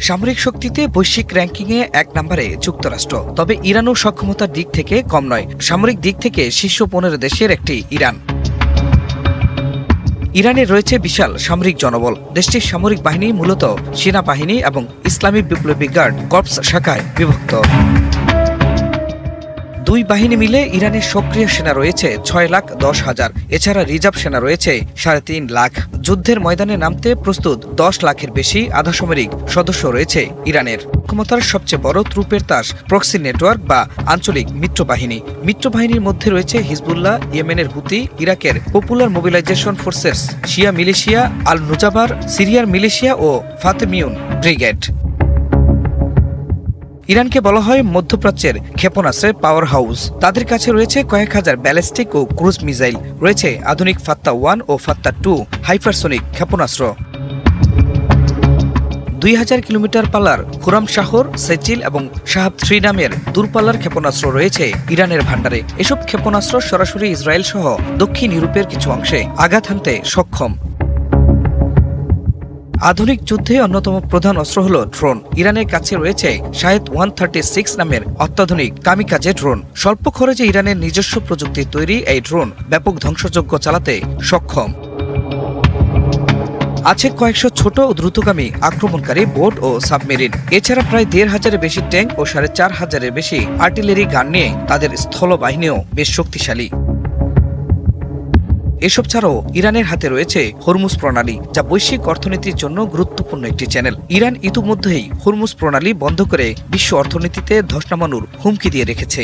সামরিক শক্তিতে বৈশ্বিক র্যাঙ্কিংয়ে ১ নম্বরে যুক্তরাষ্ট্র। তবে ইরানও সক্ষমতার দিক থেকে কম নয়। সামরিক দিক থেকে শীর্ষ ১৫ দেশের একটি ইরান। ইরানে রয়েছে বিশাল সামরিক জনবল। দেশটির সামরিক বাহিনী মূলত সেনাবাহিনী এবং ইসলামী বিপ্লবী গার্ড কর্পস শাখায় বিভক্ত। দুই বাহিনী মিলে ইরানের সক্রিয় সেনা রয়েছে ৬,১০,০০০। এছাড়া রিজার্ভ সেনা রয়েছে ৩.৫ লাখ। যুদ্ধের ময়দানে নামতে প্রস্তুত ১০ লাখের বেশি আধাসামরিক সদস্য রয়েছে ইরানের। ক্ষমতার সবচেয়ে বড় ত্রুপের তাস প্রক্সি নেটওয়ার্ক বা আঞ্চলিক মিত্রবাহিনী। মিত্রবাহিনীর মধ্যে রয়েছে হিজবুল্লাহ, ইয়েমেনের হুতি, ইরাকের পপুলার মোবিলাইজেশন ফোর্সেস, শিয়া মিলিশিয়া আল নুজাবার, সিরিয়ার মিলিশিয়া ও ফাতেমিউন ব্রিগেড। ইরানকে বলা হয় মধ্যপ্রাচ্যের ক্ষেপণাস্ত্রের পাওয়ার হাউস। তাদের কাছে রয়েছে কয়েক হাজার ব্যালিস্টিক ও ক্রুজ মিসাইল, রয়েছে আধুনিক ফাত্তা-1 ও ফাত্তা-2 হাইপারসোনিক ক্ষেপণাস্ত্র। ২,০০০ কিলোমিটার পাল্লার খুরামশাহর, সেচিল এবং শাহাব-3 নামের দূরপাল্লার ক্ষেপণাস্ত্র রয়েছে ইরানের ভান্ডারে। এসব ক্ষেপণাস্ত্র সরাসরি ইসরায়েল সহ দক্ষিণ ইউরোপের কিছু অংশে আঘাত হানতে সক্ষম। আধুনিক যুদ্ধে অন্যতম প্রধান অস্ত্র হল ড্রোন। ইরানের কাছে রয়েছে শাহেদ-136 নামের অত্যাধুনিক কামিকাজে ড্রোন। স্বল্প খরচে ইরানের নিজস্ব প্রযুক্তির তৈরি এই ড্রোন ব্যাপক ধ্বংসযজ্ঞ চালাতে সক্ষম। আছে কয়েকশো ছোট ও দ্রুতগামী আক্রমণকারী বোট ও সাবমেরিন। এছাড়া প্রায় ১,৫০০-এর বেশি ট্যাঙ্ক ও ৪,৫০০-এর বেশি আর্টিলারি গান নিয়ে তাদের স্থলবাহিনীও বেশ শক্তিশালী। এসব ছাড়াও ইরানের হাতে রয়েছে হরমুজ প্রণালী, যা বৈশ্বিক অর্থনীতির জন্য গুরুত্বপূর্ণ একটি চ্যানেল। ইরান ইতিমধ্যেই হরমুজ প্রণালী বন্ধ করে বিশ্ব অর্থনীতিতে ধস নামানোর হুমকি দিয়ে রেখেছে।